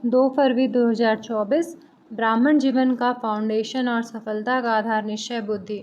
2 फरवरी 2024। ब्राह्मण जीवन का फाउंडेशन और सफलता का आधार निश्चय बुद्धि।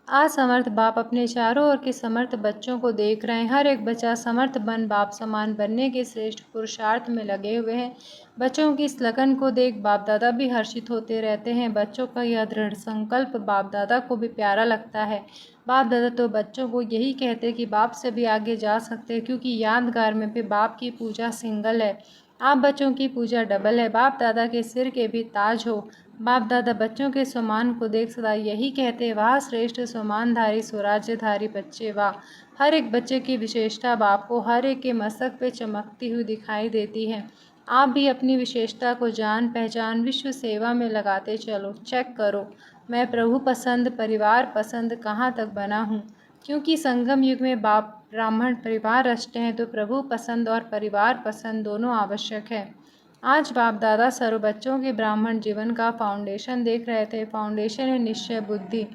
असमर्थ बाप अपने चारों ओर के समर्थ बच्चों को देख रहे हैं। हर एक बच्चा समर्थ बन बाप समान बनने के श्रेष्ठ पुरुषार्थ में लगे हुए हैं। बच्चों की इस लगन को देख बाप दादा भी हर्षित होते रहते हैं। बच्चों का यह दृढ़ संकल्प बाप दादा को भी प्यारा लगता है। बाप दादा तो बच्चों को यही कहते कि बाप से भी आगे जा सकते हैं, क्योंकि यादगार में भी बाप की पूजा सिंगल है, आप बच्चों की पूजा डबल है। बाप दादा के सिर के भी ताज हो। बाप दादा बच्चों के सम्मान को देख सदा यही कहते, वाह श्रेष्ठ सम्मानधारी स्वराज्यधारी बच्चे, वाह। हर एक बच्चे की विशेषता बाप को हर एक के मस्तक पे चमकती हुई दिखाई देती है। आप भी अपनी विशेषता को जान पहचान विश्व सेवा में लगाते चलो। चेक करो, मैं प्रभु पसंद परिवार पसंद कहाँ तक बना हूँ। क्योंकि संगम युग में बाप ब्राह्मण परिवार रचते हैं, तो प्रभु पसंद और परिवार पसंद दोनों आवश्यक है। आज बाप दादा सर्व बच्चों के ब्राह्मण जीवन का फाउंडेशन देख रहे थे। फाउंडेशन है निश्चय बुद्धि।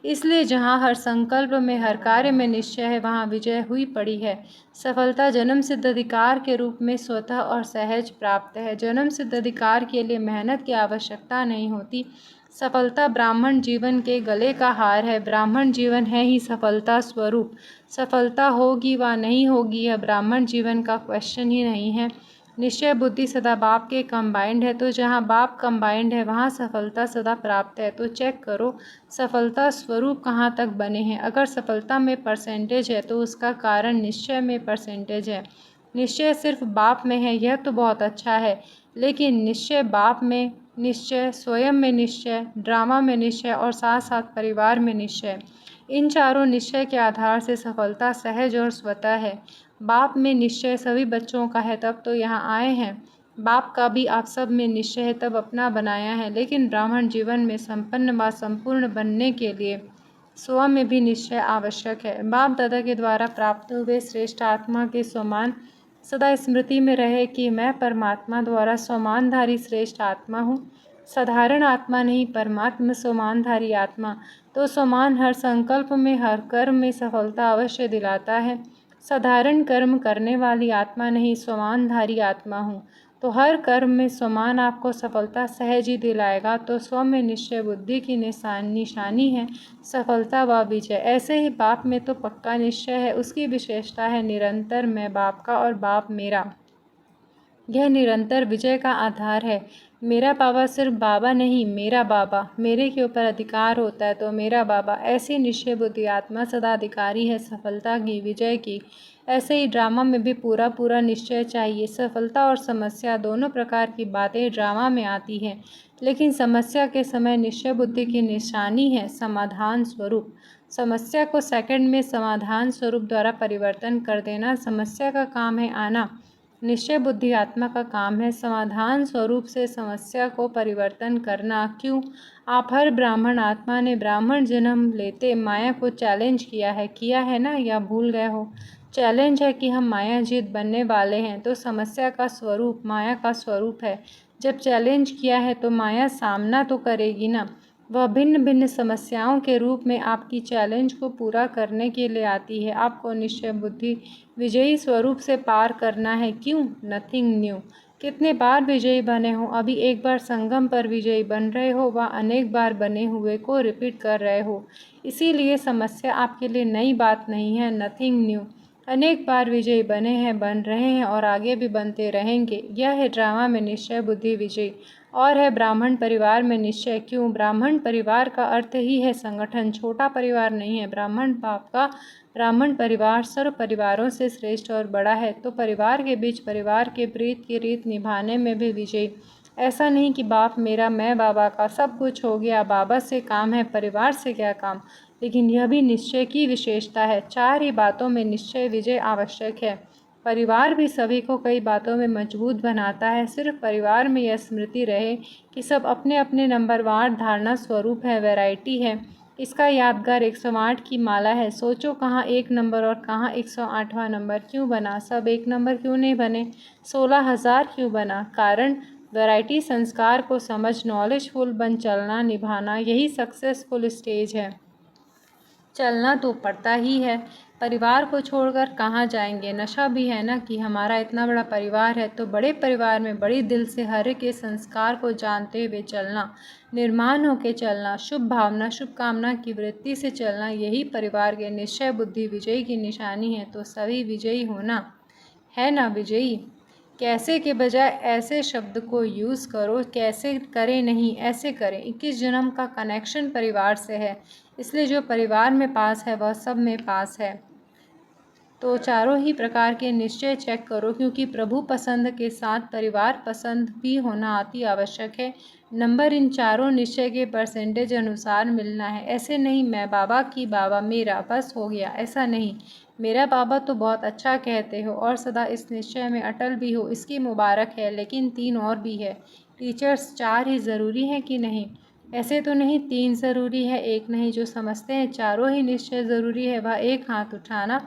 इसलिए जहाँ हर संकल्प में हर कार्य में निश्चय है, वहाँ विजय हुई पड़ी है। सफलता जन्म सिद्ध अधिकार के रूप में स्वतः और सहज प्राप्त है। जन्म सिद्ध अधिकार के लिए मेहनत की आवश्यकता नहीं होती। सफलता ब्राह्मण जीवन के गले का हार है। ब्राह्मण जीवन है ही सफलता स्वरूप। सफलता होगी व नहीं होगी, यह ब्राह्मण जीवन का क्वेश्चन ही नहीं है। निश्चय बुद्धि सदा बाप के कंबाइंड है, तो जहाँ बाप कंबाइंड है वहाँ सफलता सदा प्राप्त है। तो चेक करो, सफलता स्वरूप कहाँ तक बने हैं। अगर सफलता में परसेंटेज है तो उसका कारण निश्चय में परसेंटेज है। निश्चय सिर्फ बाप में है, यह तो बहुत अच्छा है, लेकिन निश्चय बाप में निश्चय, स्वयं में निश्चय, ड्रामा में निश्चय और साथ साथ परिवार में निश्चय, इन चारों निश्चय के आधार से सफलता सहज और स्वतः है। बाप में निश्चय सभी बच्चों का है, तब तो यहाँ आए हैं। बाप का भी आप सब में निश्चय है, तब अपना बनाया है। लेकिन ब्राह्मण जीवन में संपन्न व संपूर्ण बनने के लिए स्व में भी निश्चय आवश्यक है। बाप दादा के द्वारा प्राप्त हुए श्रेष्ठ आत्मा के समान सदा स्मृति में रहे कि मैं परमात्मा द्वारा स्वमानधारी श्रेष्ठ आत्मा हूँ। साधारण आत्मा नहीं, परमात्मा स्वमानधारी आत्मा। तो स्वमान हर संकल्प में हर कर्म में सफलता अवश्य दिलाता है। साधारण कर्म करने वाली आत्मा नहीं, स्वमानधारी आत्मा हूँ, तो हर कर्म में स्वमान आपको सफलता सहज ही दिलाएगा। तो स्व में निश्चय बुद्धि की निशानी है सफलता व विजय। ऐसे ही बाप में तो पक्का निश्चय है, उसकी विशेषता है निरंतर मैं बाप का और बाप मेरा। यह निरंतर विजय का आधार है। मेरा बाबा सिर्फ बाबा नहीं, मेरा बाबा। मेरे के ऊपर अधिकार होता है तो मेरा बाबा। ऐसी निश्चय बुद्धि आत्मा सदा अधिकारी है सफलता की, विजय की। ऐसे ही ड्रामा में भी पूरा पूरा निश्चय चाहिए। सफलता और समस्या दोनों प्रकार की बातें ड्रामा में आती हैं, लेकिन समस्या के समय निश्चय बुद्धि की निशानी है समाधान स्वरूप। समस्या को सेकंड में समाधान स्वरूप द्वारा परिवर्तन कर देना समस्या का काम है आना। निश्चय बुद्धि आत्मा का काम है समाधान स्वरूप से समस्या को परिवर्तन करना। क्यों? आप हर ब्राह्मण आत्मा ने ब्राह्मण जन्म लेते माया को चैलेंज किया है ना, या भूल गए हो? चैलेंज है कि हम माया जीत बनने वाले हैं, तो समस्या का स्वरूप माया का स्वरूप है। जब चैलेंज किया है तो माया सामना तो करेगी ना। वह भिन्न भिन्न समस्याओं के रूप में आपकी चैलेंज को पूरा करने के लिए आती है। आपको निश्चय बुद्धि विजयी स्वरूप से पार करना है। क्यों? Nothing new. कितने बार विजयी बने हो? अभी एक बार संगम पर विजयी बन रहे हो व अनेक बार बने हुए को रिपीट कर रहे हो। इसीलिए समस्या आपके लिए नई बात नहीं है, नथिंग न्यू। अनेक बार विजयी बने हैं, बन रहे हैं और आगे भी बनते रहेंगे। यह है ड्रामा में निश्चय बुद्धि विजयी, और है ब्राह्मण परिवार में निश्चय। क्यों? ब्राह्मण परिवार का अर्थ ही है संगठन, छोटा परिवार नहीं है। ब्राह्मण बाप का ब्राह्मण परिवार सर्व परिवारों से श्रेष्ठ और बड़ा है, तो परिवार के बीच परिवार के प्रीत की रीत निभाने में भी विजयी। ऐसा नहीं कि बाप मेरा, मैं बाबा का, सब कुछ हो गया, बाबा से काम है, परिवार से क्या काम। लेकिन यह भी निश्चय की विशेषता है। चार ही बातों में निश्चय विजय आवश्यक है। परिवार भी सभी को कई बातों में मजबूत बनाता है। सिर्फ परिवार में यह स्मृति रहे कि सब अपने अपने नंबरवार धारणा स्वरूप है, वैरायटी है। इसका यादगार 108 की माला है। सोचो कहाँ 1 नंबर और कहाँ 108वां नंबर क्यों बना? सब 1 नंबर क्यों नहीं बने? 16,000 क्यों बना? कारण वैरायटी संस्कार को समझ, नॉलेजफुल बन चलना निभाना, यही सक्सेसफुल स्टेज है। चलना तो पड़ता ही है। परिवार को छोड़कर कहाँ जाएंगे। नशा भी है ना कि हमारा इतना बड़ा परिवार है, तो बड़े परिवार में बड़ी दिल से हर एक के संस्कार को जानते हुए चलना, निर्माण होकर चलना, शुभ भावना शुभ कामना की वृत्ति से चलना, यही परिवार के निश्चय बुद्धि विजयी की निशानी है। तो सभी विजयी होना है ना विजयी। कैसे के बजाय ऐसे शब्द को यूज़ करो, कैसे करें नहीं ऐसे करें। 21 जन्म का कनेक्शन परिवार से है, इसलिए जो परिवार में पास है वह सब में पास है। तो चारों ही प्रकार के निश्चय चेक करो, क्योंकि प्रभु पसंद के साथ परिवार पसंद भी होना अति आवश्यक है। नंबर इन चारों निश्चय के परसेंटेज अनुसार मिलना है। ऐसे नहीं मैं बाबा की बाबा मेरा बस हो गया, ऐसा नहीं। मेरा बाबा तो बहुत अच्छा कहते हो और सदा इस निश्चय में अटल भी हो, इसकी मुबारक है। लेकिन 3 और भी है। टीचर्स 4 ही ज़रूरी है कि नहीं? ऐसे तो नहीं 3 ज़रूरी है, 1 नहीं। जो समझते हैं चारों ही निश्चय ज़रूरी है वह एक हाथ उठाना।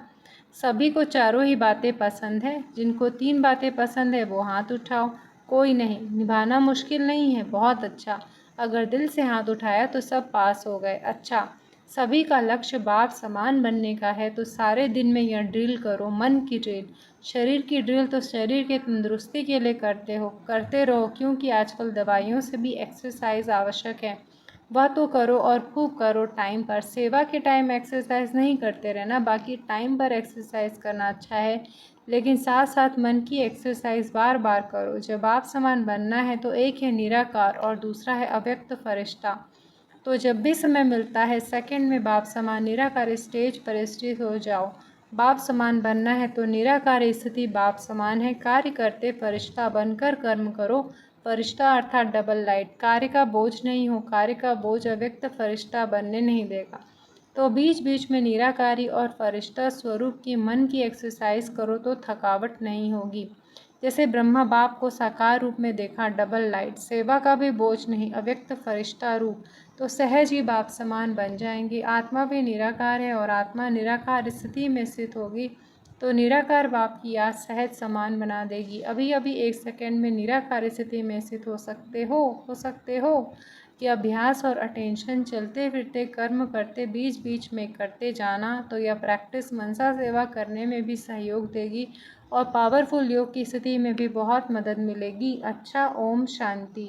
सभी को चारों ही बातें पसंद है। जिनको 3 बातें पसंद है वो हाथ उठाओ। कोई नहीं, निभाना मुश्किल नहीं है। बहुत अच्छा, अगर दिल से हाथ उठाया तो सब पास हो गए। अच्छा, सभी का लक्ष्य बाप समान बनने का है, तो सारे दिन में यह ड्रिल करो, मन की ड्रिल। शरीर की ड्रिल तो शरीर के तंदुरुस्ती के लिए करते हो, करते रहो, क्योंकि आजकल दवाइयों से भी एक्सरसाइज आवश्यक है। वह तो करो और खूब करो टाइम पर। सेवा के टाइम एक्सरसाइज नहीं करते रहना, बाकी टाइम पर एक्सरसाइज करना अच्छा है, लेकिन साथ साथ मन की एक्सरसाइज बार बार करो। जब आप समान बनना है तो एक है निराकार और दूसरा है अव्यक्त फरिश्ता। तो जब भी समय मिलता है सेकंड में बाप समान निराकार स्टेज पर स्थित हो जाओ। बाप समान बनना है तो निराकार स्थिति बाप समान है। कार्य करते फरिश्ता बनकर कर्म करो। फरिश्ता अर्थात डबल लाइट। कार्य का बोझ नहीं हो, कार्य का बोझ अव्यक्त फरिश्ता बनने नहीं देगा। तो बीच बीच में निराकारी और फरिश्ता स्वरूप की मन की एक्सरसाइज करो तो थकावट नहीं होगी। जैसे ब्रह्मा बाप को साकार रूप में देखा, डबल लाइट, सेवा का भी बोझ नहीं, अव्यक्त फरिश्ता रूप, तो सहज ही बाप समान बन जाएंगे। आत्मा भी निराकार है और आत्मा निराकार स्थिति में स्थित होगी तो निराकार बाप की याद सहज समान बना देगी। अभी अभी 1 सेकंड में निराकार स्थिति में स्थित हो सकते हो कि अभ्यास और अटेंशन चलते फिरते कर्म करते बीच बीच में करते जाना, तो यह प्रैक्टिस मनसा सेवा करने में भी सहयोग देगी और पावरफुल योग की स्थिति में भी बहुत मदद मिलेगी। अच्छा, ओम शांति।